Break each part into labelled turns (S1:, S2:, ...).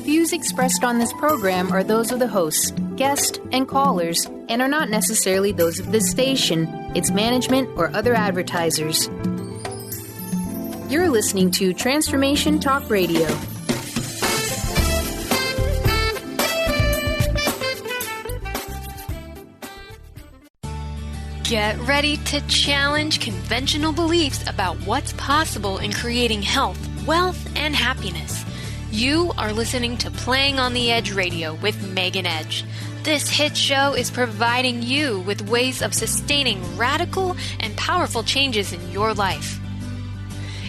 S1: Views expressed on this program are those of the hosts, guests, and callers, and are not necessarily those of this station, its management, or other advertisers. You're listening to Transformation Talk Radio.
S2: Get ready to challenge conventional beliefs about what's possible in creating health, wealth, and happiness. You are listening to Playing on the Edge Radio with Megan Edge. This hit show is providing you with ways of sustaining radical and powerful changes in your life.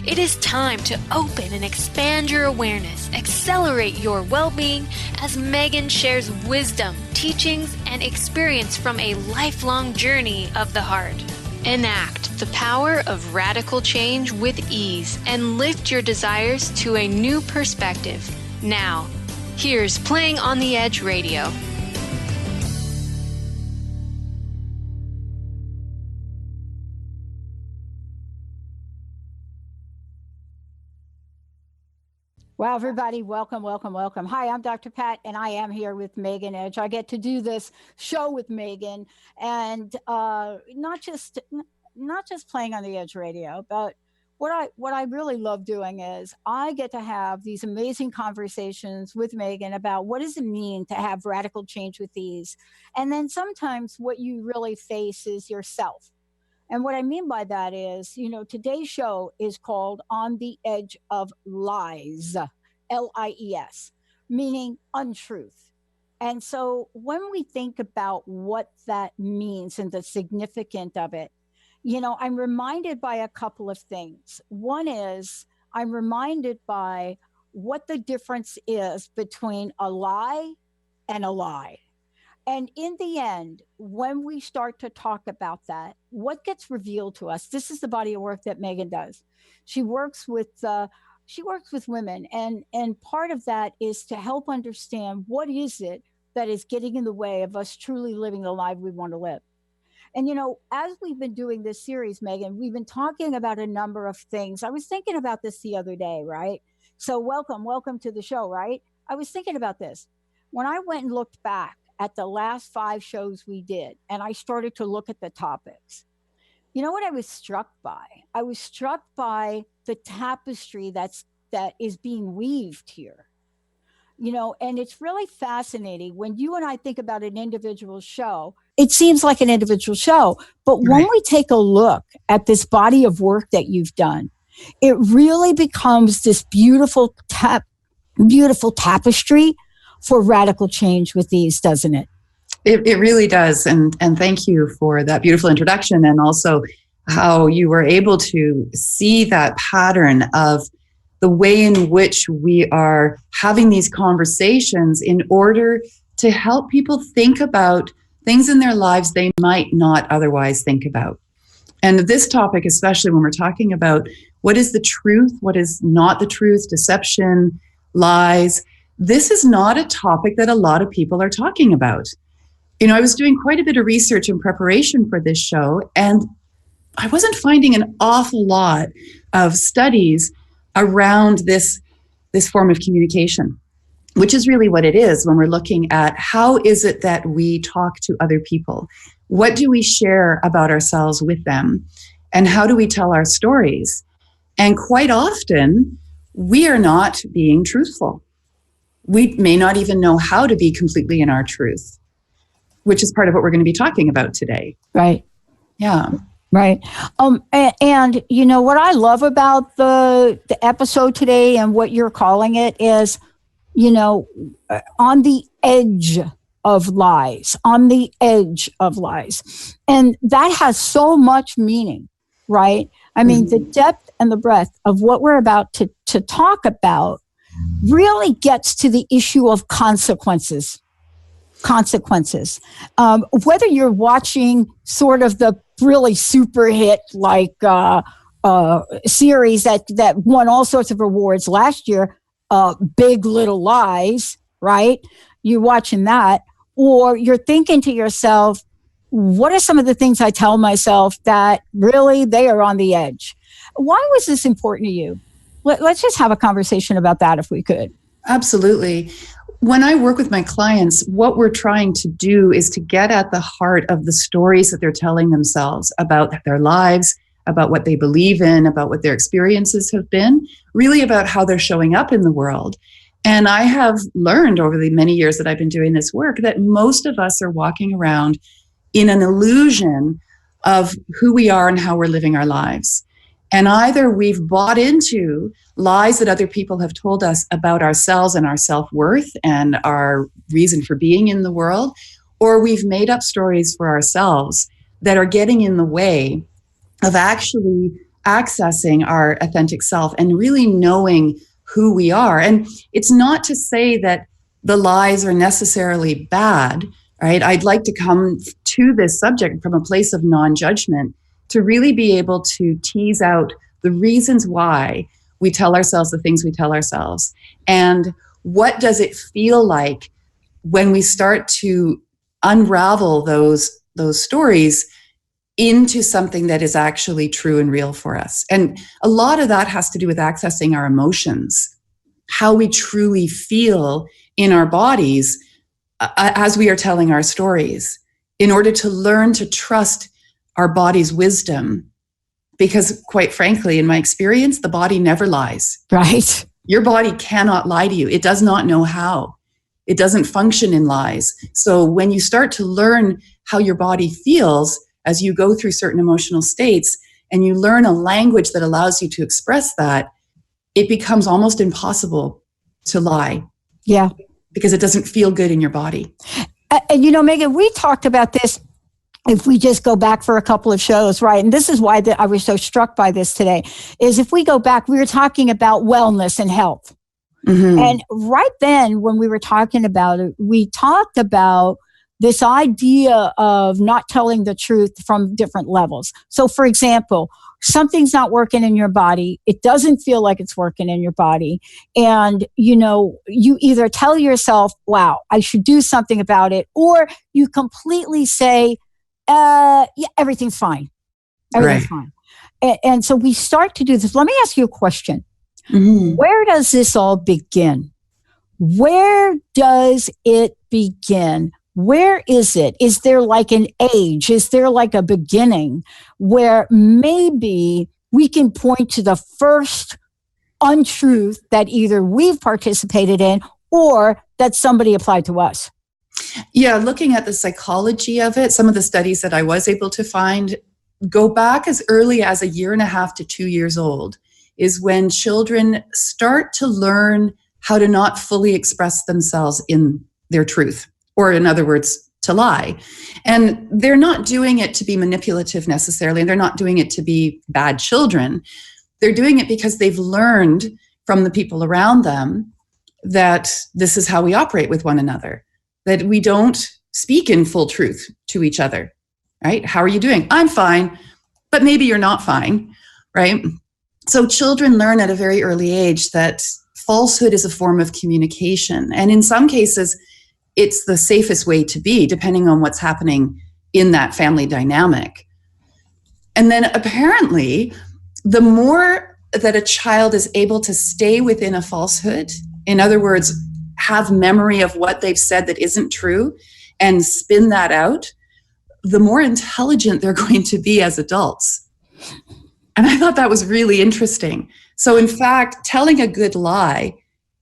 S2: It is time to open and expand your awareness, accelerate your well-being as Megan shares wisdom, teachings, and experience from a lifelong journey of the heart. Enact the power of radical change with ease and lift your desires to a new perspective. Now, here's Playing on the Edge Radio.
S3: Wow, everybody, welcome, welcome, welcome. Hi, I'm Dr. Pat, and I am here with Megan Edge. I get to do this show with Megan, and not just Playing on the Edge Radio, but what I really love doing is I get to have these amazing conversations with Megan about what does it mean to have radical change with ease, and then sometimes what you really face is yourself. And what I mean by that is, today's show is called On the Edge of Lies, Lies, meaning untruth. And so when we think about what that means and the significance of it, I'm reminded by a couple of things. One is I'm reminded by what the difference is between a lie and a lie. And in the end, when we start to talk about that, what gets revealed to us, this is the body of work that Megan does. She works with women, and part of that is to help understand what is it that is getting in the way of us truly living the life we want to live. And, as we've been doing this series, Megan, we've been talking about a number of things. I was thinking about this the other day, right? So welcome to the show, right? I was thinking about this. When I went and looked back at the last 5 shows we did, and I started to look at the topics. You know what I was struck by? I was struck by the tapestry that is being weaved here. And it's really fascinating when you and I think about an individual show. It seems like an individual show, but when we take a look at this body of work that you've done, it really becomes this beautiful tapestry for radical change with ease, doesn't it?
S4: It really does. And thank you for that beautiful introduction, and also how you were able to see that pattern of the way in which we are having these conversations in order to help people think about things in their lives they might not otherwise think about. And this topic, especially when we're talking about what is the truth, what is not the truth, deception, lies, this is not a topic that a lot of people are talking about. I was doing quite a bit of research in preparation for this show, and I wasn't finding an awful lot of studies around this form of communication, which is really what it is when we're looking at how is it that we talk to other people? What do we share about ourselves with them? And how do we tell our stories? And quite often, we are not being truthful. We may not even know how to be completely in our truth, which is part of what we're going to be talking about today.
S3: Right.
S4: Yeah.
S3: Right. And what I love about the episode today and what you're calling it is, on the edge of lies, on the edge of lies. And that has so much meaning, right? I mean, the depth and the breadth of what we're about to talk about really gets to the issue of consequences. Whether you're watching sort of the really super hit series that won all sorts of awards last year, Big Little Lies, right? You're watching that, or you're thinking to yourself, what are some of the things I tell myself that really they are on the edge? Why was this important to you? Let's just have a conversation about that if we could.
S4: Absolutely. When I work with my clients, what we're trying to do is to get at the heart of the stories that they're telling themselves about their lives, about what they believe in, about what their experiences have been, really about how they're showing up in the world. And I have learned over the many years that I've been doing this work that most of us are walking around in an illusion of who we are and how we're living our lives. And either we've bought into lies that other people have told us about ourselves and our self-worth and our reason for being in the world, or we've made up stories for ourselves that are getting in the way of actually accessing our authentic self and really knowing who we are. And it's not to say that the lies are necessarily bad, right? I'd like to come to this subject from a place of non-judgment to really be able to tease out the reasons why we tell ourselves the things we tell ourselves. And what does it feel like when we start to unravel those stories into something that is actually true and real for us? And a lot of that has to do with accessing our emotions, how we truly feel in our bodies as we are telling our stories, in order to learn to trust our body's wisdom. Because quite frankly, in my experience, the body never lies.
S3: Right.
S4: Your body cannot lie to you. It does not know how. It doesn't function in lies. So when you start to learn how your body feels as you go through certain emotional states, and you learn a language that allows you to express that, it becomes almost impossible to lie.
S3: Yeah.
S4: Because it doesn't feel good in your body.
S3: And Megan, we talked about this, if we just go back for a couple of shows, right? And this is why I was so struck by this today, is if we go back, we were talking about wellness and health. Mm-hmm. And right then, when we were talking about it, we talked about this idea of not telling the truth from different levels. So, for example, something's not working in your body. It doesn't feel like it's working in your body. And, you either tell yourself, wow, I should do something about it, or you completely say, yeah, everything's fine. Everything's fine. And so we start to do this. Let me ask you a question. Mm-hmm. Where does this all begin? Where does it begin? Where is it? Is there like an age? Is there like a beginning where maybe we can point to the first untruth that either we've participated in or that somebody applied to us?
S4: Yeah, looking at the psychology of it, some of the studies that I was able to find go back as early as 1.5 to 2 years old, is when children start to learn how to not fully express themselves in their truth, or in other words, to lie. And they're not doing it to be manipulative necessarily, and they're not doing it to be bad children. They're doing it because they've learned from the people around them that this is how we operate with one another, that we don't speak in full truth to each other, right? How are you doing? I'm fine, but maybe you're not fine, right? So children learn at a very early age that falsehood is a form of communication. And in some cases, it's the safest way to be, depending on what's happening in that family dynamic. And then apparently, the more that a child is able to stay within a falsehood, in other words, have memory of what they've said that isn't true and spin that out, the more intelligent they're going to be as adults. And I thought that was really interesting. So in fact, telling a good lie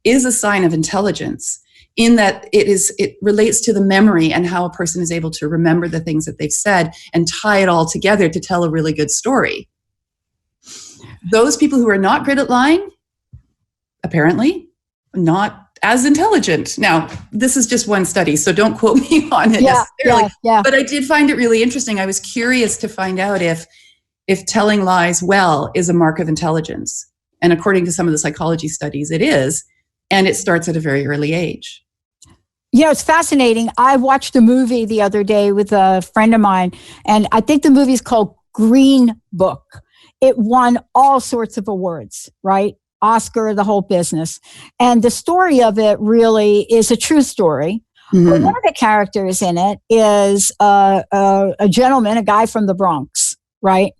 S4: is a sign of intelligence, in that it relates to the memory and how a person is able to remember the things that they've said and tie it all together to tell a really good story. Those people who are not good at lying, apparently not as intelligent. Now, this is just one study, so don't quote me on it necessarily. Yeah. But I did find it really interesting. I was curious to find out if telling lies well is a mark of intelligence. And according to some of the psychology studies, it is. And it starts at a very early age.
S3: It's fascinating. I watched a movie the other day with a friend of mine, and I think the movie is called Green Book. It won all sorts of awards, right? Oscar, the whole business. And the story of it really is a true story. Mm-hmm. But one of the characters in it is a gentleman, a guy from the Bronx, right?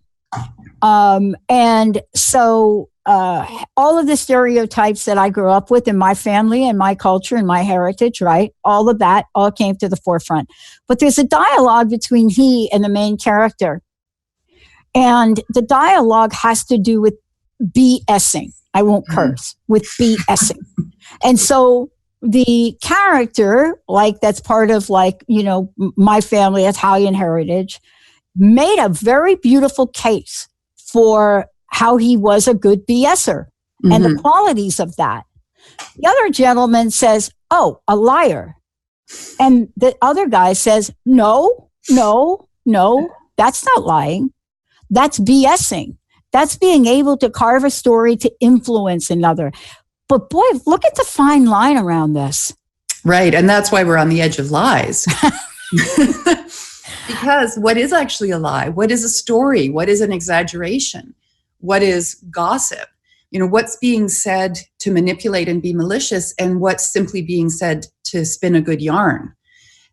S3: And so all of the stereotypes that I grew up with in my family and my culture and my heritage, right? All of that all came to the forefront. But there's a dialogue between he and the main character. And the dialogue has to do with BSing. I won't curse, with BSing. And so the character, like that's part of like, you know, my family, Italian heritage, made a very beautiful case for how he was a good BSer and the qualities of that. The other gentleman says, oh, a liar. And the other guy says, no, that's not lying. That's BSing. That's being able to carve a story to influence another. But boy, look at the fine line around this.
S4: Right. And that's why we're on the edge of lies. Because what is actually a lie? What is a story? What is an exaggeration? What is gossip? You know, what's being said to manipulate and be malicious, and what's simply being said to spin a good yarn?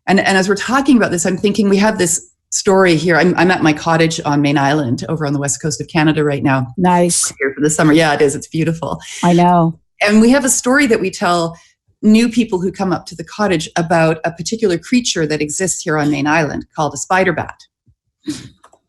S4: And as we're talking about this, I'm thinking we have this story here. I'm at my cottage on Main Island over on the west coast of Canada right now.
S3: Nice.
S4: Here for the summer. Yeah, it is. It's beautiful.
S3: I know.
S4: And we have a story that we tell new people who come up to the cottage about a particular creature that exists here on Main Island called a spider bat.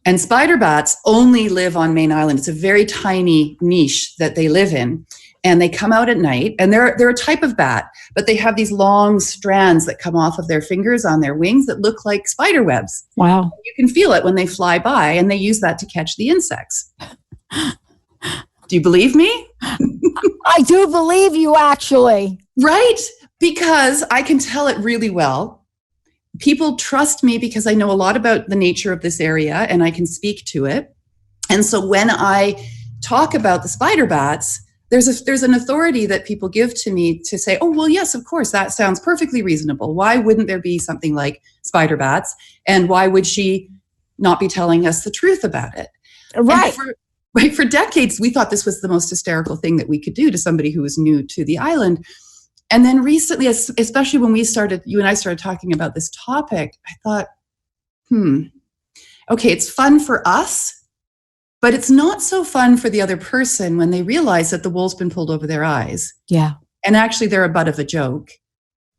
S4: And spider bats only live on Main Island. It's a very tiny niche that they live in. And they come out at night, and they're a type of bat, but they have these long strands that come off of their fingers on their wings that look like spider webs.
S3: Wow.
S4: You can feel it when they fly by, and they use that to catch the insects. Do you believe me?
S3: I do believe you, actually.
S4: Right? Because I can tell it really well. People trust me because I know a lot about the nature of this area and I can speak to it. And so when I talk about the spider bats, there's an authority that people give to me to say, oh, well, yes, of course, that sounds perfectly reasonable. Why wouldn't there be something like spider bats? And why would she not be telling us the truth about it?
S3: Right.
S4: For decades, we thought this was the most hysterical thing that we could do to somebody who was new to the island. And then recently, especially when you and I started talking about this topic, I thought, okay, it's fun for us, but it's not so fun for the other person when they realize that the wool's been pulled over their eyes.
S3: Yeah.
S4: And actually they're a butt of a joke.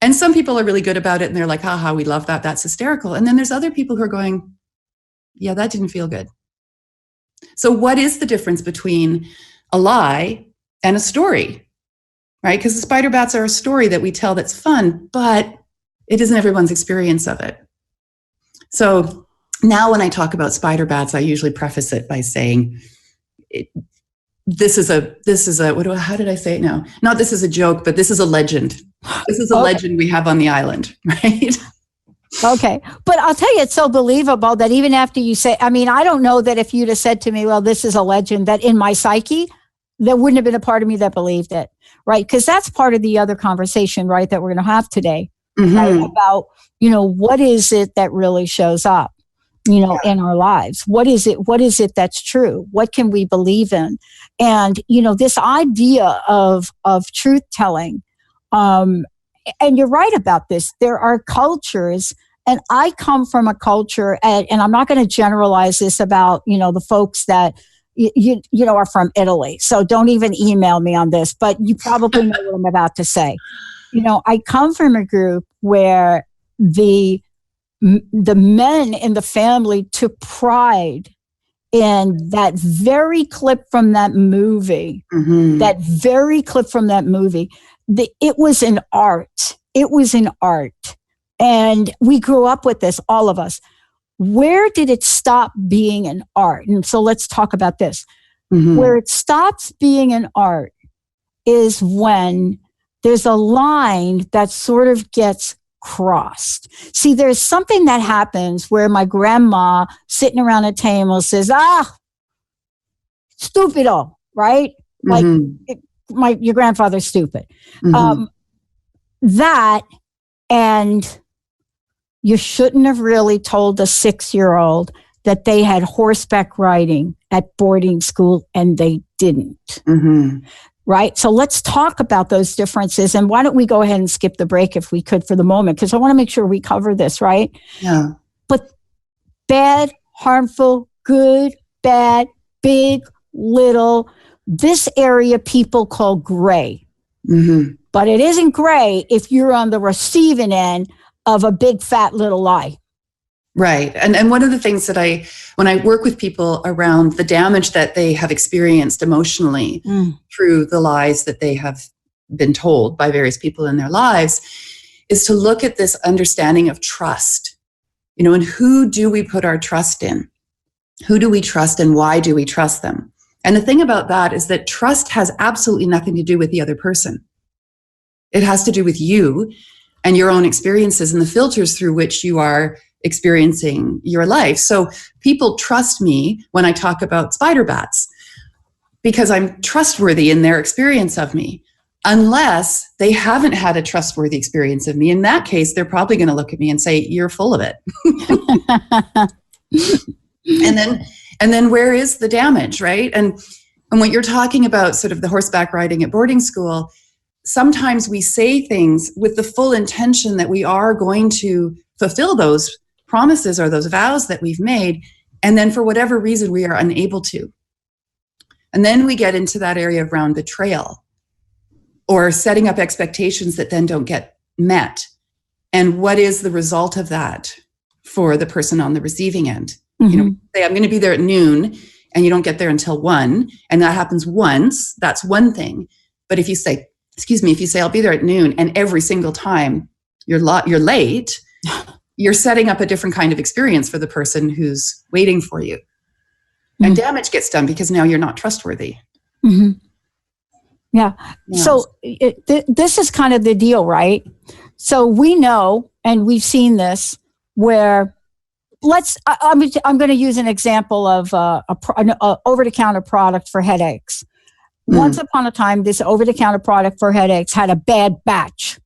S4: And some people are really good about it and they're like, haha, we love that. That's hysterical. And then there's other people who are going, yeah, that didn't feel good. So what is the difference between a lie and a story, right? Because the spider bats are a story that we tell that's fun, but it isn't everyone's experience of it. So now when I talk about spider bats, I usually preface it by saying, how did I say it now? Not this is a joke, but this is a legend. This is a legend we have on the island, right?
S3: Okay. But I'll tell you, it's so believable that even after you say, I mean, I don't know that if you'd have said to me, well, this is a legend, that in my psyche, there wouldn't have been a part of me that believed it, right? Because that's part of the other conversation, right, that we're going to have today, right? About, what is it that really shows up, in our lives? What is it that's true? What can we believe in? And, this idea of truth telling, and you're right about this. There are cultures, and I come from a culture, and I'm not going to generalize this about, the folks that, are from Italy. So don't even email me on this, but you probably know what I'm about to say. I come from a group where the men in the family took pride in that very clip from that movie, it was an art. It was an art. And we grew up with this, all of us. Where did it stop being an art? And so let's talk about this. Where it stops being an art is when there's a line that sort of gets crossed. See, there's something that happens where my grandma sitting around a table says, stupido, right? Like, your grandfather's stupid. That, and you shouldn't have really told a 6-year-old that they had horseback riding at boarding school, and they didn't. Right? So let's talk about those differences. And why don't we go ahead and skip the break if we could for the moment, because I want to make sure we cover this, right?
S4: Yeah.
S3: But bad, harmful, good, bad, big, little, this area people call gray.
S4: Mm-hmm.
S3: But it isn't gray if you're on the receiving end of a big, fat, little lie.
S4: Right. And one of the things that when I work with people around the damage that they have experienced emotionally through the lies that they have been told by various people in their lives, is to look at this understanding of trust. And who do we put our trust in? Who do we trust and why do we trust them? And the thing about that is that trust has absolutely nothing to do with the other person. It has to do with you and your own experiences and the filters through which you are experiencing your life. So people trust me when I talk about spider bats because I'm trustworthy in their experience of me, unless they haven't had a trustworthy experience of me. In that case, they're probably going to look at me and say, you're full of it. And then where is the damage, right? And what you're talking about, sort of the horseback riding at boarding school, sometimes we say things with the full intention that we are going to fulfill those promises or those vows that we've made, and then for whatever reason we are unable to. And then we get into that area around betrayal or setting up expectations that then don't get met. And what is the result of that for the person on the receiving end? Say, I'm going to be there at noon, and you don't get there until 1, and that happens once, that's one thing. But if you say, I'll be there at noon, and every single time you're late, you're setting up a different kind of experience for the person who's waiting for you. And damage gets done because now you're not trustworthy.
S3: Mm-hmm. Yeah. So this is kind of the deal, right? So we know, and we've seen this, where I'm going to use an example of an over-the-counter product for headaches. Once upon a time, this over-the-counter product for headaches had a bad batch,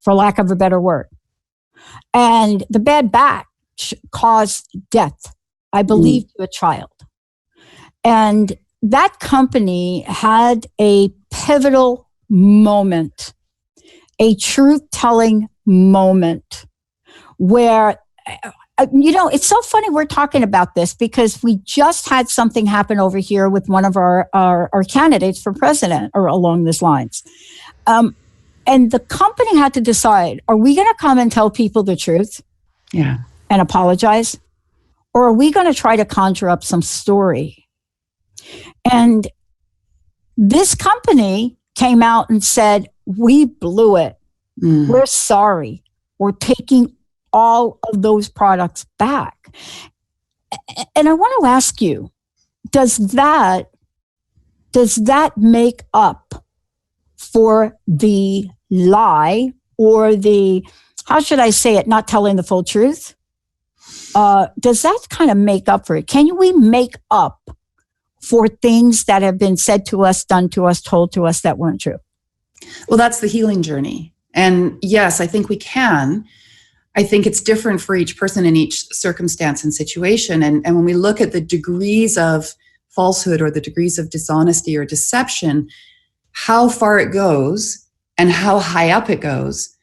S3: for lack of a better word. And the bad batch caused death, I believe, to a child. And that company had a pivotal moment, a truth-telling moment where, it's so funny we're talking about this because we just had something happen over here with one of our candidates for president or along these lines. And the company had to decide, are we going to come and tell people the truth?
S4: Yeah.
S3: And apologize? Or are we going to try to conjure up some story? And this company came out and said, we blew it. We're sorry. We're taking all of those products back. And I want to ask you, does that make up for the lie or the, how should I say it, not telling the full truth? Does that kind of make up for it? Can we make up for things that have been said to us, done to us, told to us that weren't true?
S4: Well, that's the healing journey. And yes, I think we can. I think it's different for each person in each circumstance and situation. And when we look at the degrees of falsehood or the degrees of dishonesty or deception, how far it goes and how high up it goes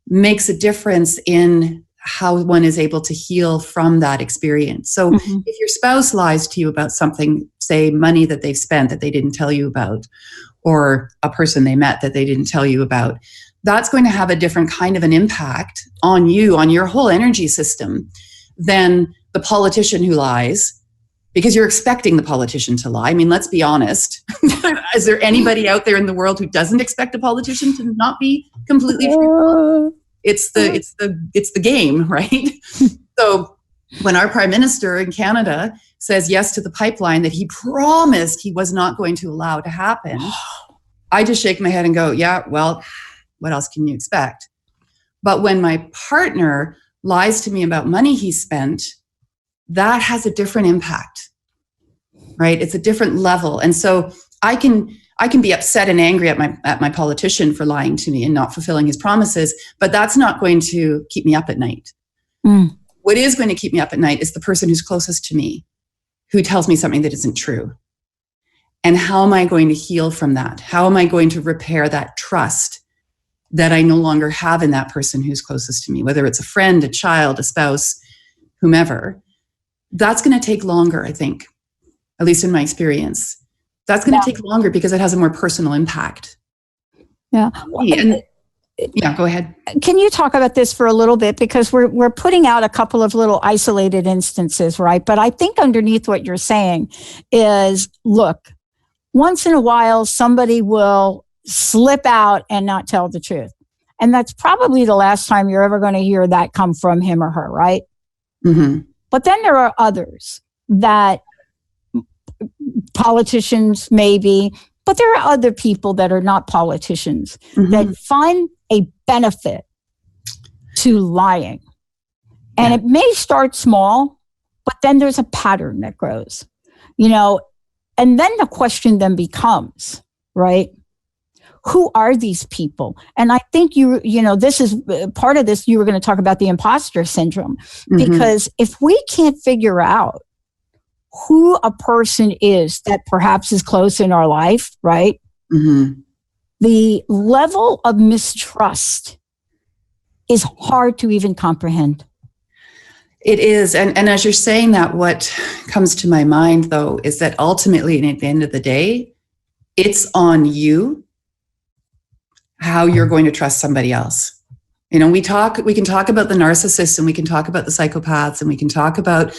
S4: makes a difference in how one is able to heal from that experience. So if your spouse lies to you about something, say money that they've spent that they didn't tell you about, or a person they met that they didn't tell you about, that's going to have a different kind of an impact on you, on your whole energy system, than the politician who lies, because you're expecting the politician to lie. I mean, let's be honest. Is there anybody out there in the world who doesn't expect a politician to not be completely truthful? It's the game, right? So when our prime minister in Canada says yes to the pipeline that he promised he was not going to allow to happen, I just shake my head and go, yeah, well, what else can you expect? But when my partner lies to me about money he spent, that has a different impact, right? It's a different level. And so I can be upset and angry at my politician for lying to me and not fulfilling his promises, but that's not going to keep me up at night. What is going to keep me up at night is the person who's closest to me, who tells me something that isn't true. And how am I going to heal from that? How am I going to repair that trust that I no longer have in that person who's closest to me, whether it's a friend, a child, a spouse, whomever? That's going to take longer, I think. at least in my experience. That's going to take longer because it has a more personal impact.
S3: Yeah.
S4: And, yeah, go ahead.
S3: Can you talk about this for a little bit? Because we're putting out a couple of little isolated instances, right? But I think underneath what you're saying is, look, once in a while, somebody will slip out and not tell the truth. And that's probably the last time you're ever going to hear that come from him or her, right?
S4: Mm-hmm.
S3: But then there are others that politicians maybe, but there are other people that are not politicians that find a benefit to lying. And it may start small, but then there's a pattern that grows, and then the question then becomes, right? Who are these people? And I think this is part of this. You were going to talk about the imposter syndrome, because if we can't figure out who a person is that perhaps is close in our life, right? The level of mistrust is hard to even comprehend.
S4: It is. And as you're saying that, what comes to my mind, though, is that ultimately, and at the end of the day, it's on you how you're going to trust somebody else. We can talk about the narcissists, and we can talk about the psychopaths, and we can talk about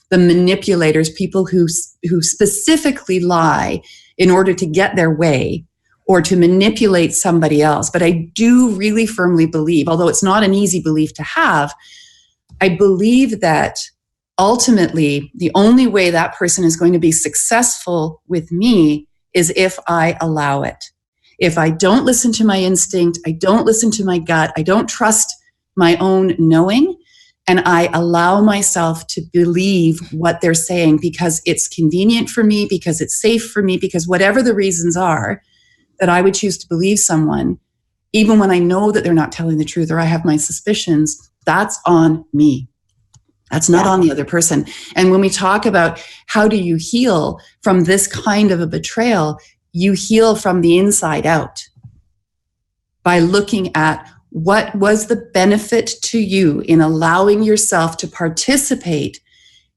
S4: the manipulators, people who specifically lie in order to get their way or to manipulate somebody else. But I do really firmly believe, although it's not an easy belief to have, I believe that ultimately the only way that person is going to be successful with me is if I allow it. If I don't listen to my instinct, I don't listen to my gut, I don't trust my own knowing, and I allow myself to believe what they're saying because it's convenient for me, because it's safe for me, because whatever the reasons are that I would choose to believe someone, even when I know that they're not telling the truth or I have my suspicions, that's on me. That's not on the other person. And when we talk about how do you heal from this kind of a betrayal, you heal from the inside out by looking at what was the benefit to you in allowing yourself to participate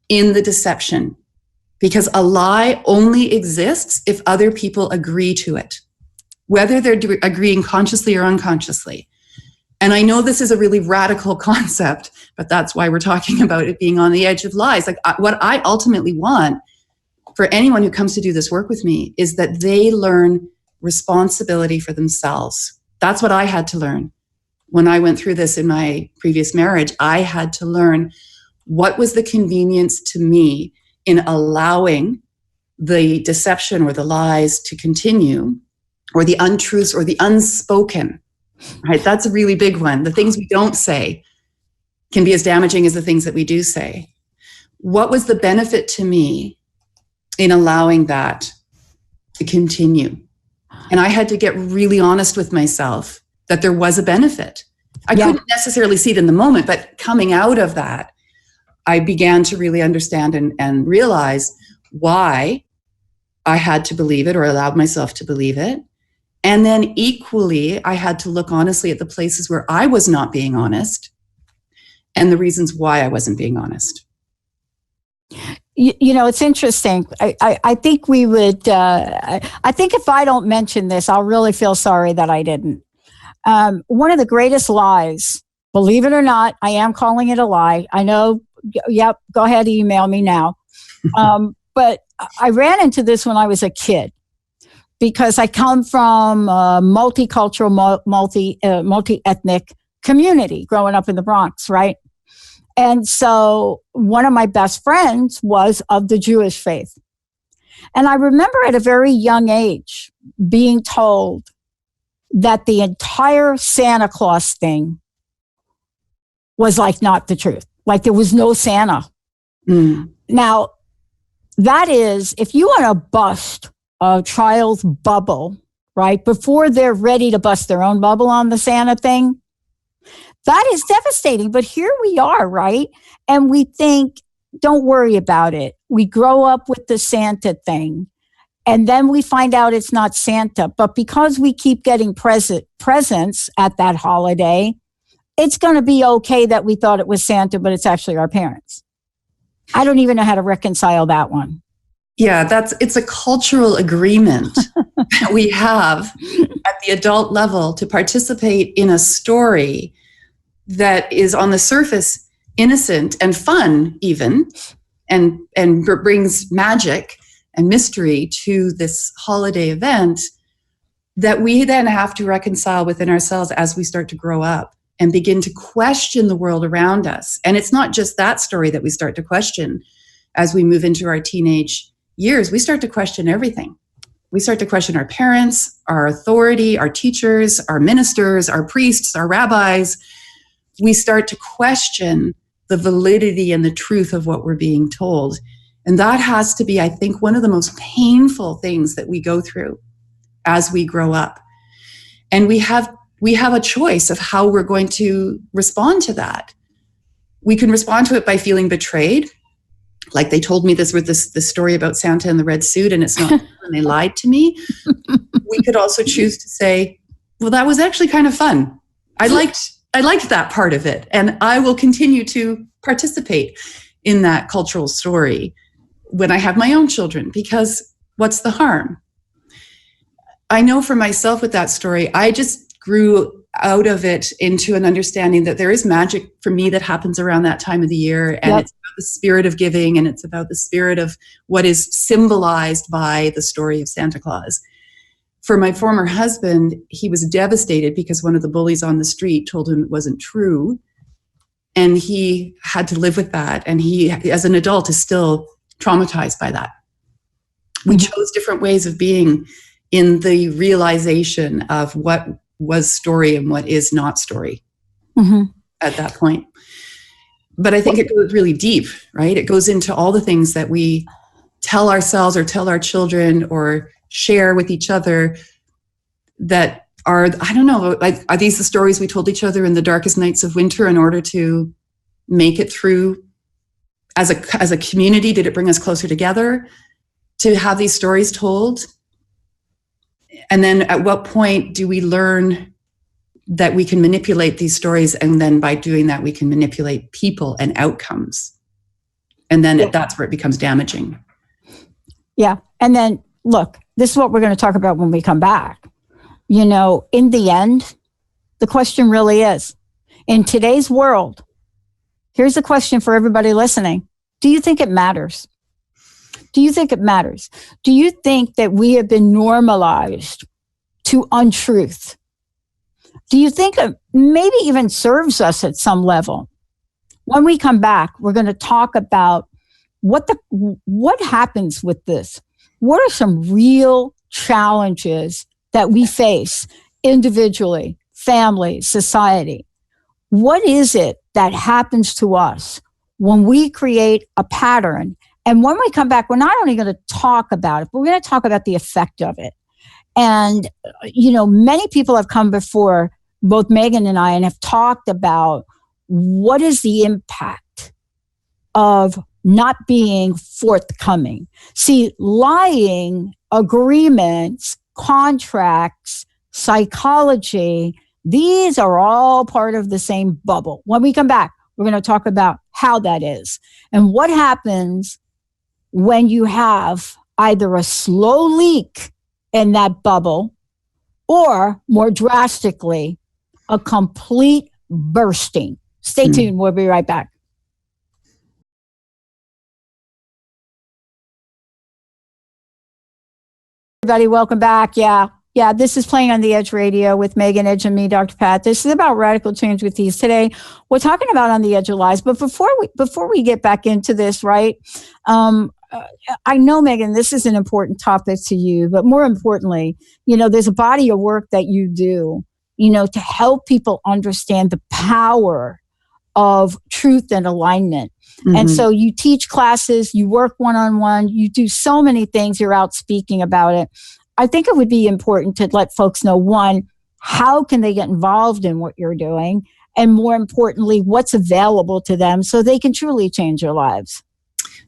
S4: in the deception. Because a lie only exists if other people agree to it, whether they're agreeing consciously or unconsciously. And I know this is a really radical concept, but that's why we're talking about it being on the edge of lies. Like what I ultimately want for anyone who comes to do this work with me is that they learn responsibility for themselves. That's what I had to learn. When I went through this in my previous marriage, I had to learn what was the convenience to me in allowing the deception or the lies to continue, or the untruths or the unspoken, right? That's a really big one. The things we don't say can be as damaging as the things that we do say. What was the benefit to me in allowing that to continue? And I had to get really honest with myself that there was a benefit. I couldn't necessarily see it in the moment, but coming out of that, I began to really understand and realize why I had to believe it or allowed myself to believe it. And then equally, I had to look honestly at the places where I was not being honest and the reasons why I wasn't being honest.
S3: It's interesting. I think we would, I think if I don't mention this, I'll really feel sorry that I didn't. One of the greatest lies, believe it or not, I am calling it a lie. I know, yep, go ahead, email me now. But I ran into this when I was a kid because I come from a multicultural, multi-ethnic community growing up in the Bronx, right? And so one of my best friends was of the Jewish faith. And I remember at a very young age being told that the entire Santa Claus thing was like not the truth. Like there was no Santa. Now, that is, if you want to bust a child's bubble, right, before they're ready to bust their own bubble on the Santa thing, that is devastating. But here we are, right? And we think, don't worry about it. We grow up with the Santa thing. And then we find out it's not Santa. But because we keep getting presents at that holiday, it's going to be okay that we thought it was Santa, but it's actually our parents. I don't even know how to reconcile that one.
S4: Yeah, it's a cultural agreement that we have at the adult level to participate in a story that is on the surface innocent and fun even, and brings magic and mystery to this holiday event that we then have to reconcile within ourselves as we start to grow up and begin to question the world around us. And it's not just that story that we start to question as we move into our teenage years. We start to question everything. We start to question our parents, our authority, our teachers, our ministers, our priests, our rabbis. We start to question the validity and the truth of what we're being told. And that has to be, I think, one of the most painful things that we go through as we grow up. And we have a choice of how we're going to respond to that. We can respond to it by feeling betrayed. Like they told me this story about Santa in the red suit, and it's not true, and they lied to me. We could also choose to say, well, that was actually kind of fun. I liked that part of it, and I will continue to participate in that cultural story when I have my own children, because what's the harm? I know for myself with that story, I just grew out of it into an understanding that there is magic for me that happens around that time of the year. And It's about the spirit of giving, and it's about the spirit of what is symbolized by the story of Santa Claus. For my former husband, he was devastated because one of the bullies on the street told him it wasn't true. And he had to live with that. And he, as an adult, is still traumatized by that. We chose different ways of being in the realization of what was story and what is not story at that point. But I think it goes really deep, right? It goes into all the things that we tell ourselves or tell our children or share with each other that are, I don't know, like, are these the stories we told each other in the darkest nights of winter in order to make it through as a community? Did it bring us closer together to have these stories told? And then at what point do we learn that we can manipulate these stories, and then by doing that we can manipulate people and outcomes? And then that's where it becomes damaging.
S3: Yeah. And then look, this is what we're going to talk about when we come back. You know, in the end, the question really is, in today's world, here's the question for everybody listening. Do you think it matters? Do you think it matters? Do you think that we have been normalized to untruth? Do you think it maybe even serves us at some level? When we come back, we're going to talk about what happens with this. What are some real challenges that we face individually, family, society? What is it that happens to us when we create a pattern? And when we come back, we're not only going to talk about it, but we're going to talk about the effect of it. And, you know, many people have come before both Megan and I and have talked about what is the impact of not being forthcoming. See, lying, agreements, contracts, psychology, these are all part of the same bubble. When we come back, we're going to talk about how that is and what happens when you have either a slow leak in that bubble or, more drastically, a complete bursting. Stay tuned. We'll be right back. Everybody, welcome back. Yeah, this is Playing on the Edge Radio with Megan Edge and me, Dr. Pat. This is about radical change with these. Today, we're talking about On the Edge of Lies. But before we get back into this, right, I know, Megan, this is an important topic to you, but more importantly, you know, there's a body of work that you do, you know, to help people understand the power of truth and alignment. And so you teach classes, you work one-on-one, you do so many things, you're out speaking about it. I think it would be important to let folks know, one, how can they get involved in what you're doing? And more importantly, what's available to them so they can truly change their lives?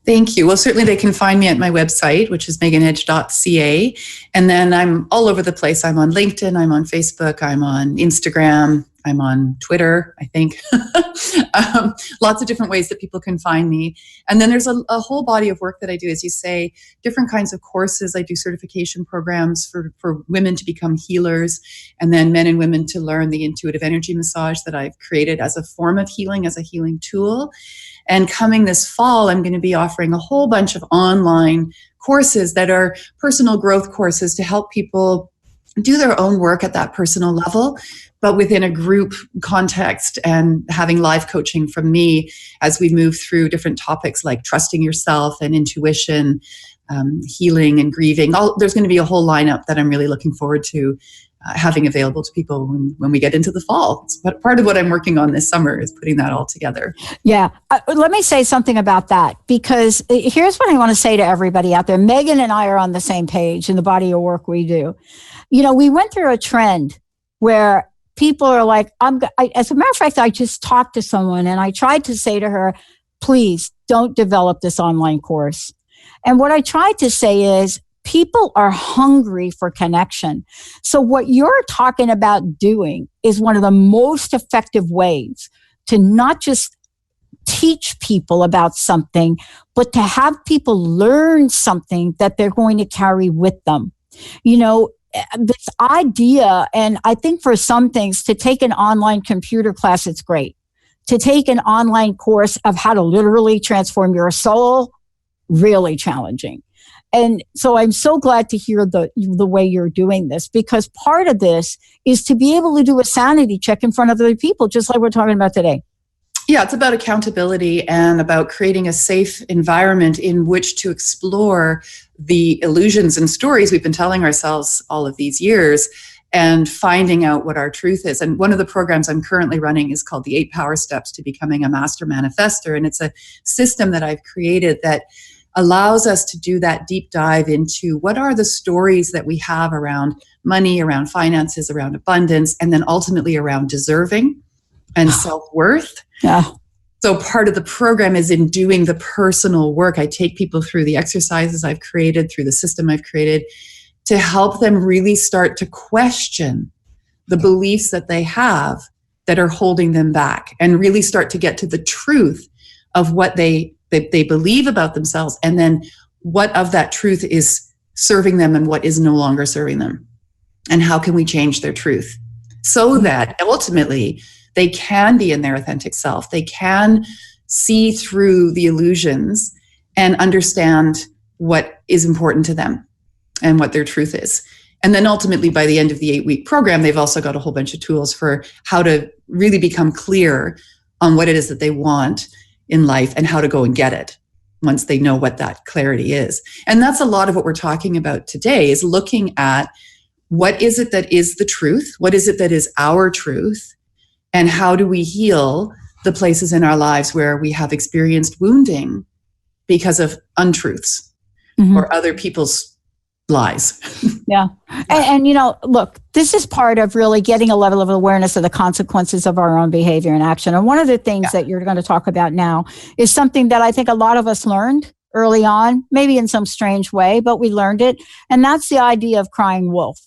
S4: Thank you. Well, certainly they can find me at my website, which is meganedge.ca. And then I'm all over the place. I'm on LinkedIn, I'm on Facebook, I'm on Instagram. I'm on Twitter, I think. Lots of different ways that people can find me. And then there's a whole body of work that I do, as you say, different kinds of courses. I do certification programs for women to become healers, and then men and women to learn the intuitive energy massage that I've created as a form of healing, as a healing tool. And coming this fall, I'm going to be offering a whole bunch of online courses that are personal growth courses to help people do their own work at that personal level, but within a group context, and having live coaching from me as we move through different topics like trusting yourself and intuition, healing and grieving. There's going to be a whole lineup that I'm really looking forward to having available to people when we get into the fall. It's part of what I'm working on this summer is putting that all together.
S3: Yeah. Let me say something about that, because here's what I want to say to everybody out there. Megan and I are on the same page in the body of work we do. We went through a trend where people are like, as a matter of fact, I just talked to someone and I tried to say to her, please don't develop this online course. And what I tried to say is, people are hungry for connection. So what you're talking about doing is one of the most effective ways to not just teach people about something, but to have people learn something that they're going to carry with them. This idea, and I think for some things, to take an online computer class, it's great. To take an online course of how to literally transform your soul, really challenging. And so I'm so glad to hear the way you're doing this, because part of this is to be able to do a sanity check in front of other people, just like we're talking about today.
S4: Yeah, it's about accountability and about creating a safe environment in which to explore the illusions and stories we've been telling ourselves all of these years, and finding out what our truth is. And one of the programs I'm currently running is called the 8 Power Steps to Becoming a Master Manifestor. And it's a system that I've created that allows us to do that deep dive into what are the stories that we have around money, around finances, around abundance, and then ultimately around deserving and self-worth.
S3: Yeah.
S4: So part of the program is in doing the personal work. I take people through the exercises I've created, through the system I've created, to help them really start to question the beliefs that they have that are holding them back, and really start to get to the truth of what they believe about themselves, and then what of that truth is serving them and what is no longer serving them. And how can we change their truth so that ultimately they can be in their authentic self. They can see through the illusions and understand what is important to them and what their truth is. And then ultimately, by the end of the 8-week program, they've also got a whole bunch of tools for how to really become clear on what it is that they want in life and how to go and get it once they know what that clarity is. And that's a lot of what we're talking about today, is looking at what is it that is the truth? What is it that is our truth? And how do we heal the places in our lives where we have experienced wounding because of untruths or other people's lies?
S3: Yeah. And look, this is part of really getting a level of awareness of the consequences of our own behavior and action. And one of the things that you're going to talk about now is something that I think a lot of us learned early on, maybe in some strange way, but we learned it. And that's the idea of crying wolf,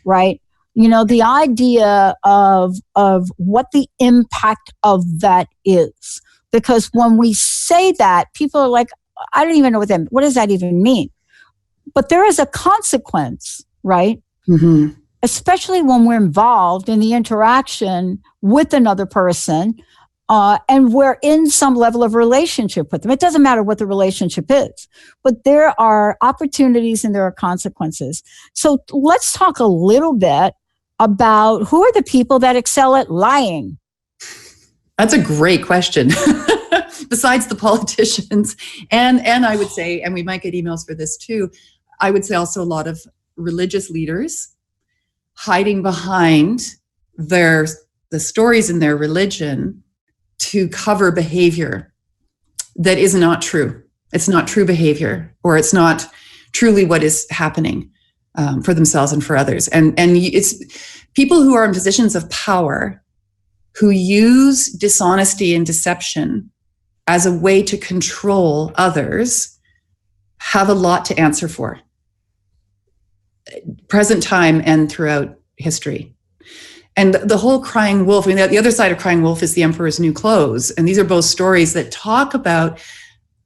S3: right? The idea of what the impact of that is. Because when we say that, people are like, I don't even know what does that even mean? But there is a consequence, right? Mm-hmm. Especially when we're involved in the interaction with another person, and we're in some level of relationship with them. It doesn't matter what the relationship is, but there are opportunities and there are consequences. So let's talk a little bit about who are the people that excel at lying.
S4: That's a great question. Besides the politicians, and I would say, and we might get emails for this too, I would say also a lot of religious leaders hiding behind the stories in their religion to cover behavior that is not true. It's not true behavior, or it's not truly what is happening for themselves and for others. And it's people who are in positions of power who use dishonesty and deception as a way to control others have a lot to answer for, present time and throughout history. And the whole crying wolf, I mean, the other side of crying wolf is the emperor's new clothes. And these are both stories that talk about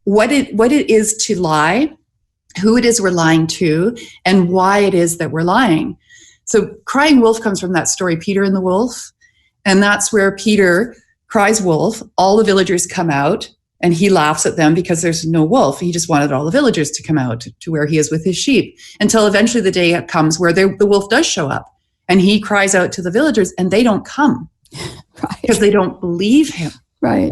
S4: what it is to lie, who it is we're lying to, and why it is that we're lying. So crying wolf comes from that story, Peter and the Wolf. And that's where Peter cries wolf. All the villagers come out and he laughs at them because there's no wolf. He just wanted all the villagers to come out to where he is with his sheep, until eventually the day comes where the wolf does show up and he cries out to the villagers and they don't come because they don't believe him.
S3: Right.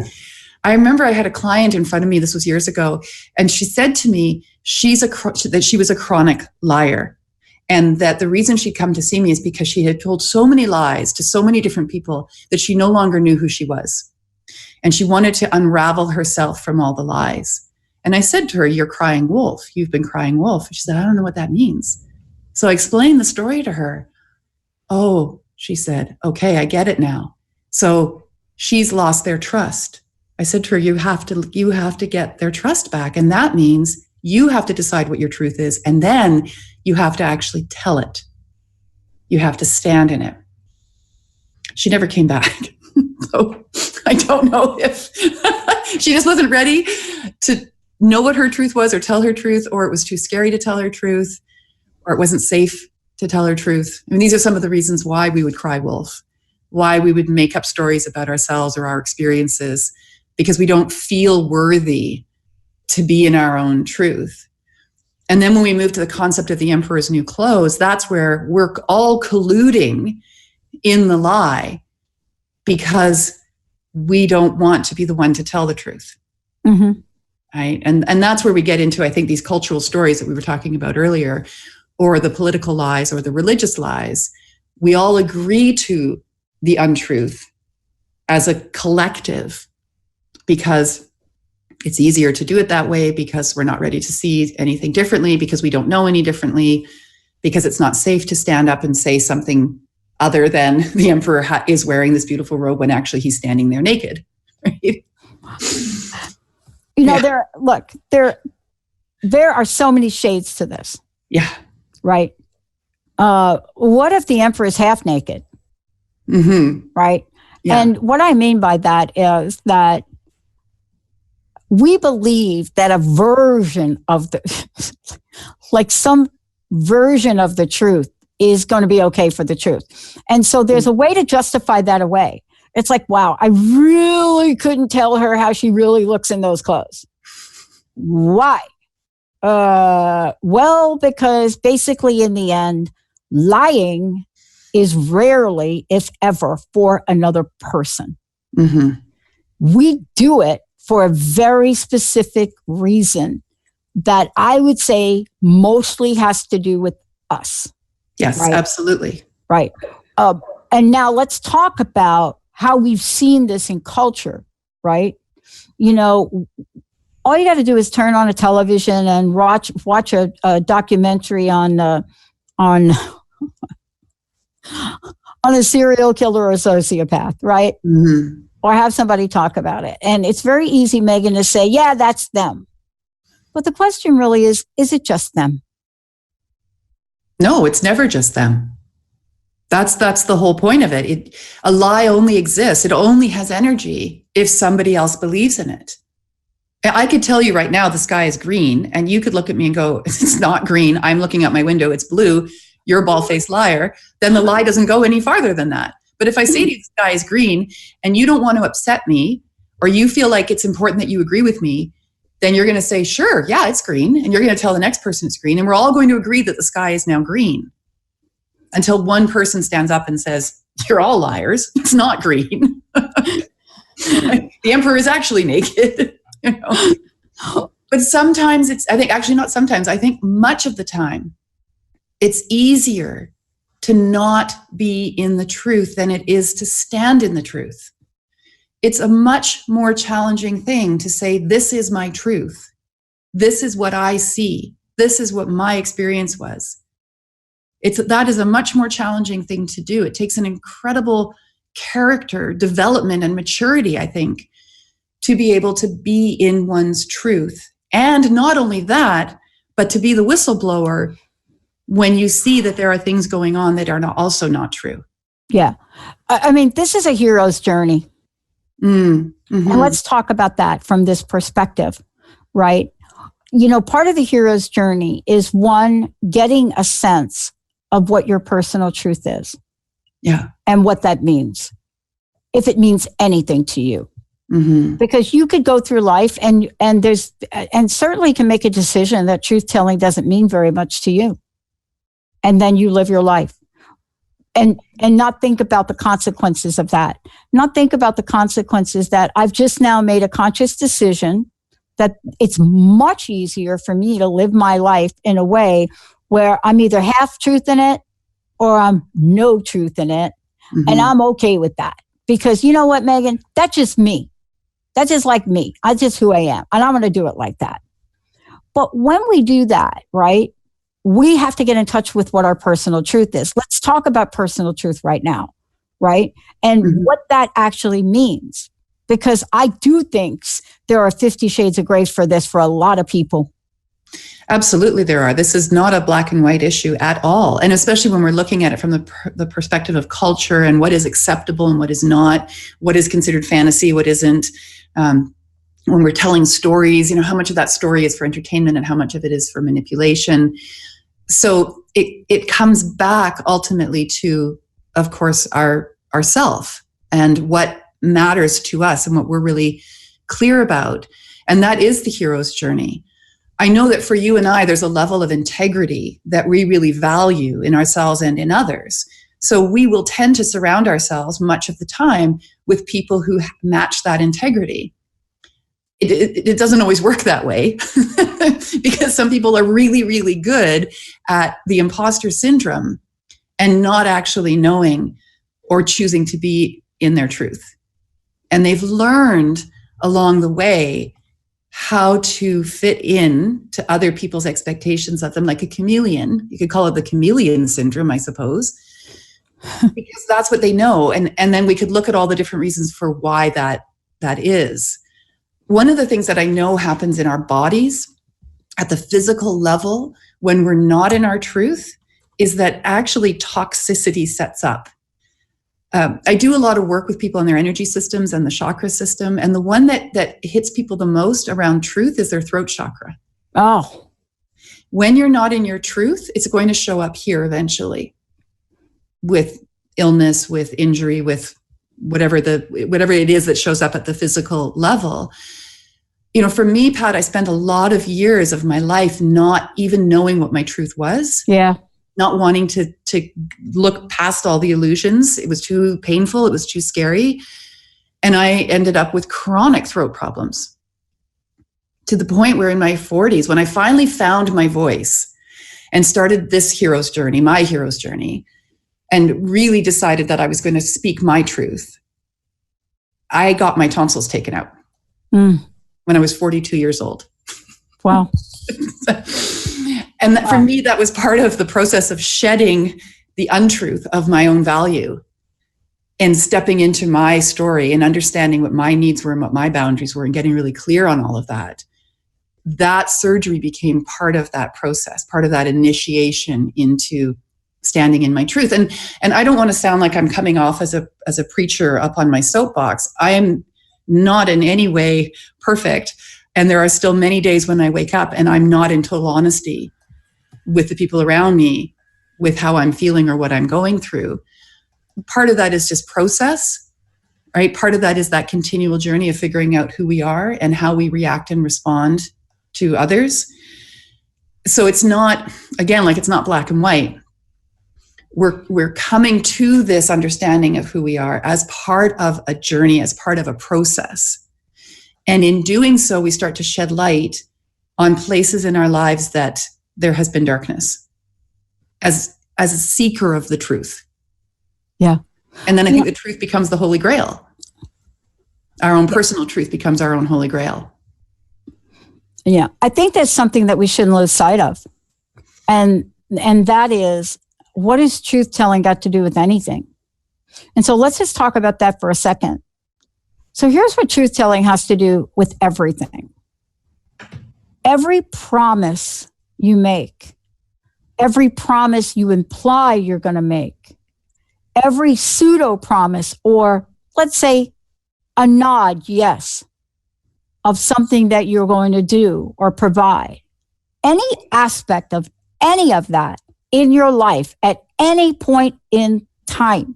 S4: I remember I had a client in front of me, this was years ago, and she said to me that she was a chronic liar. And that the reason she'd come to see me is because she had told so many lies to so many different people that she no longer knew who she was. And she wanted to unravel herself from all the lies. And I said to her, "You're crying wolf. You've been crying wolf." She said, "I don't know what that means." So I explained the story to her. "Oh," she said, "okay, I get it now." So she's lost their trust. I said to her, you have to get their trust back. And that means you have to decide what your truth is. And then you have to actually tell it. You have to stand in it. She never came back. So I don't know if she just wasn't ready to know what her truth was or tell her truth, or it was too scary to tell her truth, or it wasn't safe to tell her truth. I mean, these are some of the reasons why we would cry wolf, why we would make up stories about ourselves or our experiences, because we don't feel worthy to be in our own truth. And then when we move to the concept of the emperor's new clothes, that's where we're all colluding in the lie because we don't want to be the one to tell the truth.
S3: Mm-hmm.
S4: Right? And that's where we get into, I think, these cultural stories that we were talking about earlier, or the political lies or the religious lies. We all agree to the untruth as a collective because it's easier to do it that way, because we're not ready to see anything differently, because we don't know any differently, because it's not safe to stand up and say something other than the emperor is wearing this beautiful robe when actually he's standing there naked. Right?
S3: You know, there are so many shades to this.
S4: Yeah.
S3: Right. What if the emperor is half naked?
S4: Mm-hmm.
S3: Right.
S4: Yeah.
S3: And what I mean by that is that we believe that a version of like some version of the truth is going to be okay for the truth. And so there's a way to justify that away. It's like, wow, I really couldn't tell her how she really looks in those clothes. Why? Well, because basically in the end, lying is rarely, if ever, for another person.
S4: Mm-hmm.
S3: We do it for a very specific reason that I would say mostly has to do with us.
S4: Yes,
S3: right?
S4: Absolutely.
S3: Right. And now let's talk about how we've seen this in culture, right? You know, all you got to do is turn on a television and watch a documentary on a serial killer or a sociopath, right?
S4: Mm-hmm.
S3: Or have somebody talk about it. And it's very easy, Megan, to say, yeah, that's them. But the question really is it just them?
S4: No, it's never just them. That's the whole point of it. A lie only exists. It only has energy if somebody else believes in it. I could tell you right now the sky is green, and you could look at me and go, it's not green. I'm looking out my window. It's blue. You're a bald-faced liar. Then the lie doesn't go any farther than that. But if I say to you the sky is green and you don't want to upset me, or you feel like it's important that you agree with me, then you're going to say, sure, yeah, it's green. And you're going to tell the next person it's green. And we're all going to agree that the sky is now green until one person stands up and says, you're all liars. It's not green. The emperor is actually naked. You know? But sometimes I think much of the time it's easier to not be in the truth than it is to stand in the truth. It's a much more challenging thing to say, this is my truth. This is what I see. This is what my experience was. That is a much more challenging thing to do. It takes an incredible character development and maturity, I think, to be able to be in one's truth. And not only that, but to be the whistleblower when you see that there are things going on that are also not true.
S3: Yeah. I mean, this is a hero's journey.
S4: Mm-hmm.
S3: And let's talk about that from this perspective, right? You know, part of the hero's journey is one, getting a sense of what your personal truth is.
S4: Yeah.
S3: And what that means, if it means anything to you.
S4: Mm-hmm.
S3: Because you could go through life and certainly can make a decision that truth telling doesn't mean very much to you. And then you live your life and not think about the consequences of that. Not think about the consequences that I've just now made a conscious decision that it's much easier for me to live my life in a way where I'm either half truth in it or I'm no truth in it.
S4: Mm-hmm.
S3: And I'm okay with that. Because you know what, Megan? That's just me. That's just like me. That's just who I am. And I'm going to do it like that. But when we do that, right, we have to get in touch with what our personal truth is. Let's talk about personal truth right now, right? And what that actually means. Because I do think there are 50 shades of gray for this for a lot of people.
S4: Absolutely, there are. This is not a black and white issue at all. And especially when we're looking at it from the perspective of culture and what is acceptable and what is not, what is considered fantasy, what isn't. When we're telling stories, you know, how much of that story is for entertainment and how much of it is for manipulation. So it comes back ultimately to, of course, our self and what matters to us and what we're really clear about. And that is the hero's journey. I know that for you and I, there's a level of integrity that we really value in ourselves and in others. So we will tend to surround ourselves much of the time with people who match that integrity. It doesn't always work that way because some people are really, really good at the imposter syndrome and not actually knowing or choosing to be in their truth. And they've learned along the way how to fit in to other people's expectations of them, like a chameleon. You could call it the chameleon syndrome, I suppose, because that's what they know. And then we could look at all the different reasons for why that is. One of the things that I know happens in our bodies at the physical level when we're not in our truth is that actually toxicity sets up. I do a lot of work with people on their energy systems and the chakra system. And the one that hits people the most around truth is their throat chakra.
S3: Oh.
S4: When you're not in your truth, it's going to show up here eventually with illness, with injury, with whatever it is that shows up at the physical level. You know, for me, Pat, I spent a lot of years of my life not even knowing what my truth was.
S3: Yeah.
S4: Not wanting to look past all the illusions. It was too painful. It was too scary. And I ended up with chronic throat problems to the point where in my 40s, when I finally found my voice and started this hero's journey, my hero's journey, and really decided that I was going to speak my truth, I got my tonsils taken out when I was 42 years old.
S3: Wow.
S4: And for me, that was part of the process of shedding the untruth of my own value and stepping into my story and understanding what my needs were and what my boundaries were and getting really clear on all of that. That surgery became part of that process, part of that initiation into standing in my truth. And I don't want to sound like I'm coming off as a preacher up on my soapbox. I am not in any way perfect. And there are still many days when I wake up and I'm not in total honesty with the people around me, with how I'm feeling or what I'm going through. Part of that is just process, right? Part of that is that continual journey of figuring out who we are and how we react and respond to others. So it's not, again, like it's not black and white. We're coming to this understanding of who we are as part of a journey, as part of a process. And in doing so, we start to shed light on places in our lives that there has been darkness as a seeker of the truth.
S3: Yeah.
S4: And then I think the truth becomes the Holy Grail. Our own personal truth becomes our own Holy Grail.
S3: Yeah. I think that's something that we shouldn't lose sight of. And that is, what has truth telling got to do with anything? And so let's just talk about that for a second. So here's what truth telling has to do with everything. Every promise you make, every promise you imply you're going to make, every pseudo promise, or let's say a nod, yes, of something that you're going to do or provide, any aspect of any of that in your life at any point in time.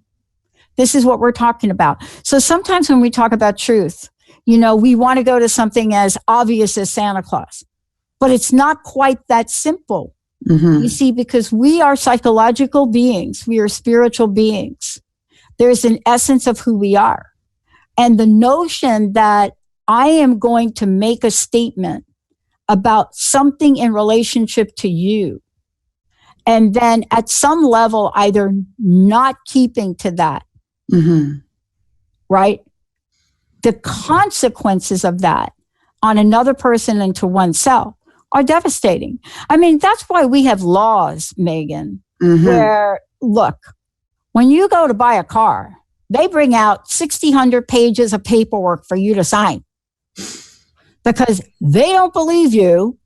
S3: This is what we're talking about. So sometimes when we talk about truth, we want to go to something as obvious as Santa Claus, but it's not quite that simple. You see, because we are psychological beings, we are spiritual beings. There's an essence of who we are. And the notion that I am going to make a statement about something in relationship to you, and then at some level, either not keeping to that, right? The consequences of that on another person and to oneself are devastating. I mean, that's why we have laws, Megan, where, look, when you go to buy a car, they bring out 1,600 pages of paperwork for you to sign because they don't believe you.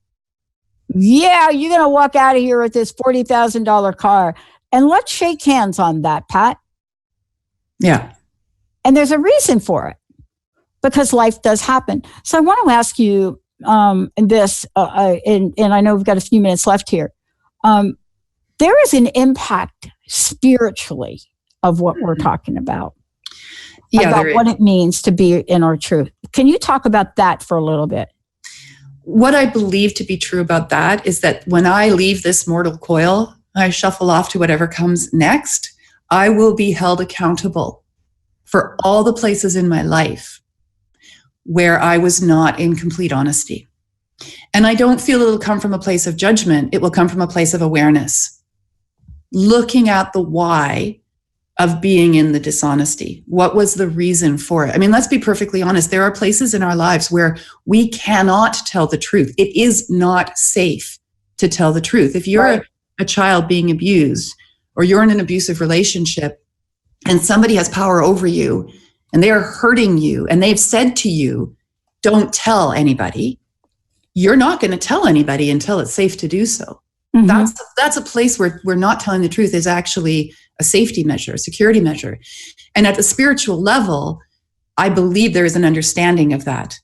S3: Yeah, you're going to walk out of here with this $40,000 car. And let's shake hands on that, Pat.
S4: Yeah.
S3: And there's a reason for it because life does happen. So I want to ask you, and I know we've got a few minutes left here. There is an impact spiritually of what we're talking about. About what it means to be in our truth. Can you talk about that for a little bit?
S4: What I believe to be true about that is that when I leave this mortal coil, I shuffle off to whatever comes next, I will be held accountable for all the places in my life where I was not in complete honesty. And I don't feel it'll come from a place of judgment. It will come from a place of awareness. Looking at the why of being in the dishonesty. What was the reason for it? I mean, let's be perfectly honest. There are places in our lives where we cannot tell the truth. It is not safe to tell the truth. If you're a child being abused, or you're in an abusive relationship and somebody has power over you and they are hurting you and they've said to you, don't tell anybody, you're not going to tell anybody until it's safe to do so. That's a place where not telling the truth is actually a safety measure, a security measure. And at the spiritual level, I believe there is an understanding of that,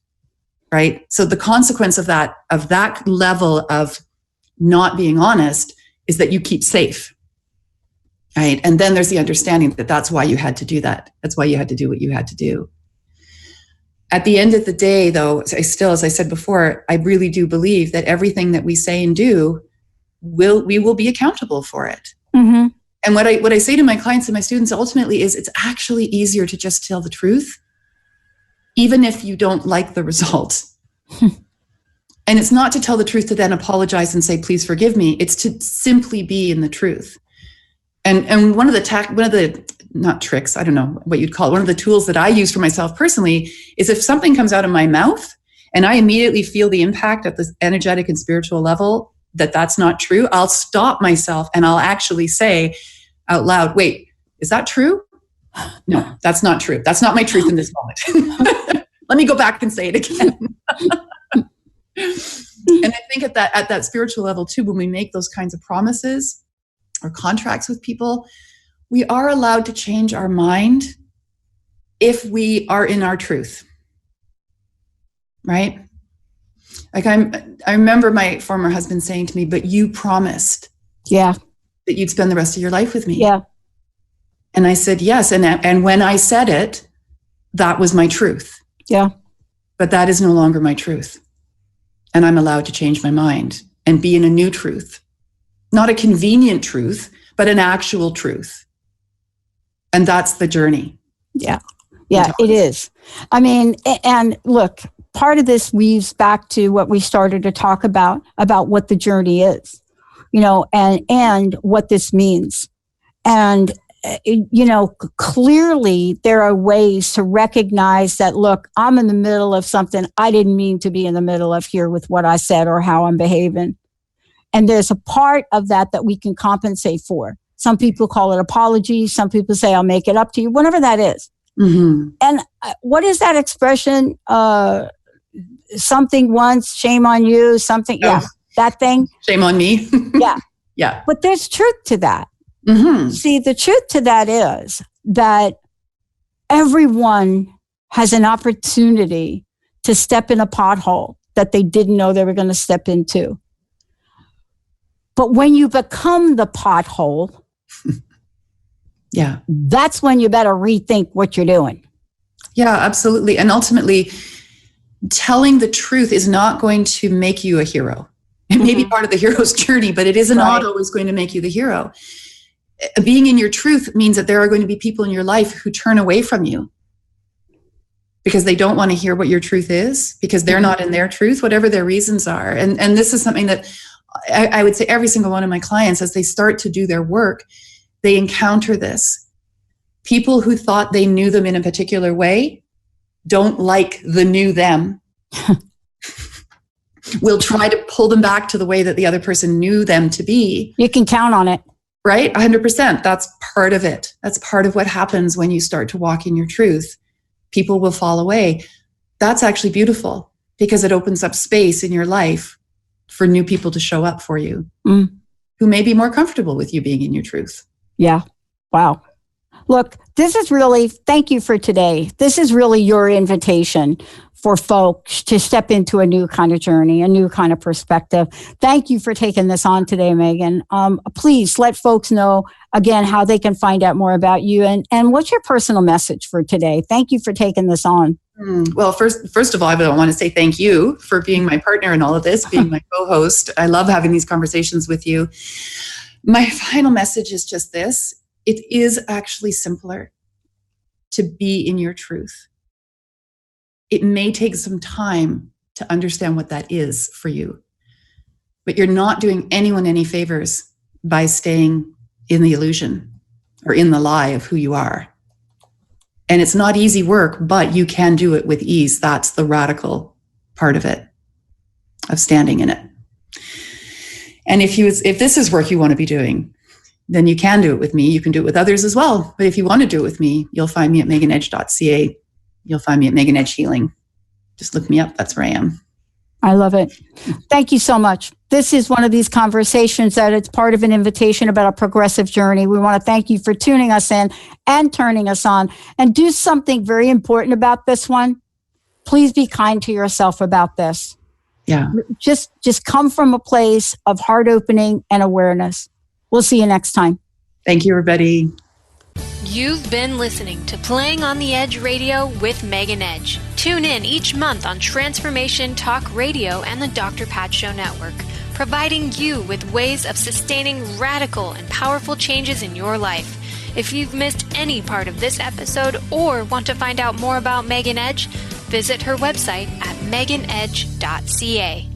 S4: right? So the consequence of that level of not being honest is that you keep safe, right? And then there's the understanding that that's why you had to do that. That's why you had to do what you had to do. At the end of the day, though, as I said before, I really do believe that everything that we say and do, we will be accountable for it. And what I say to my clients and my students ultimately is it's actually easier to just tell the truth, even if you don't like the result. And it's not to tell the truth to then apologize and say, please forgive me. It's to simply be in the truth. And one of the not tricks, I don't know what you'd call it, one of the tools that I use for myself personally is if something comes out of my mouth and I immediately feel the impact at the energetic and spiritual level that's not true, I'll stop myself and I'll actually say out loud, wait, is that true? No, that's not true. That's not my truth in this moment. Let me go back and say it again. And I think at that spiritual level too, when we make those kinds of promises or contracts with people, we are allowed to change our mind if we are in our truth, right? Like I remember my former husband saying to me, but you promised that you'd spend the rest of your life with me.
S3: Yeah.
S4: And I said, yes. And when I said it, that was my truth.
S3: Yeah.
S4: But that is no longer my truth. And I'm allowed to change my mind and be in a new truth, not a convenient truth, but an actual truth. And that's the journey. Yeah.
S3: Yeah, it is. I mean, and look, part of this weaves back to what we started to talk about what the journey is, and what this means. And, clearly there are ways to recognize that, look, I'm in the middle of something I didn't mean to be in the middle of here with what I said or how I'm behaving. And there's a part of that we can compensate for. Some people call it apology. Some people say, I'll make it up to you, whatever that is. Mm-hmm. And what is that expression? Something once, shame on you, something. Oh. Yeah, that thing.
S4: Shame on me.
S3: Yeah.
S4: Yeah.
S3: But there's truth to that.
S4: Mm-hmm.
S3: See, the truth to that is that everyone has an opportunity to step in a pothole that they didn't know they were going to step into. But when you become the pothole,
S4: yeah,
S3: that's when you better rethink what you're doing.
S4: Yeah, absolutely. And ultimately, telling the truth is not going to make you a hero. It may be part of the hero's journey, but it is not always going to make you the hero. Being in your truth means that there are going to be people in your life who turn away from you because they don't want to hear what your truth is, because they're not in their truth, whatever their reasons are. And this is something that I would say every single one of my clients, as they start to do their work, they encounter this. People who thought they knew them in a particular way don't like the new them. Will try to pull them back to the way that the other person knew them to be.
S3: You can count on it.
S4: Right? 100%. That's part of it. That's part of what happens when you start to walk in your truth. People will fall away. That's actually beautiful because it opens up space in your life for new people to show up for you who may be more comfortable with you being in your truth.
S3: Yeah. Wow. Look, this is really, thank you for today. This is really your invitation for folks to step into a new kind of journey, a new kind of perspective. Thank you for taking this on today, Megan. Please let folks know again how they can find out more about you and what's your personal message for today. Thank you for taking this on.
S4: Well, first of all, I want to say thank you for being my partner in all of this, being my co-host. I love having these conversations with you. My final message is just this. It is actually simpler to be in your truth. It may take some time to understand what that is for you, but you're not doing anyone any favors by staying in the illusion or in the lie of who you are. And it's not easy work, but you can do it with ease. That's the radical part of it, of standing in it. And if this is work you want to be doing, then you can do it with me. You can do it with others as well. But if you want to do it with me, you'll find me at meganedge.ca. You'll find me at Megan Edge Healing. Just look me up. That's where I am.
S3: I love it. Thank you so much. This is one of these conversations that it's part of an invitation about a progressive journey. We want to thank you for tuning us in and turning us on, and do something very important about this one. Please be kind to yourself about this.
S4: Yeah.
S3: Just come from a place of heart opening and awareness. We'll see you next time.
S4: Thank you, everybody.
S2: You've been listening to Playing on the Edge Radio with Megan Edge. Tune in each month on Transformation Talk Radio and the Dr. Pat Show Network, providing you with ways of sustaining radical and powerful changes in your life. If you've missed any part of this episode or want to find out more about Megan Edge, visit her website at meganedge.ca.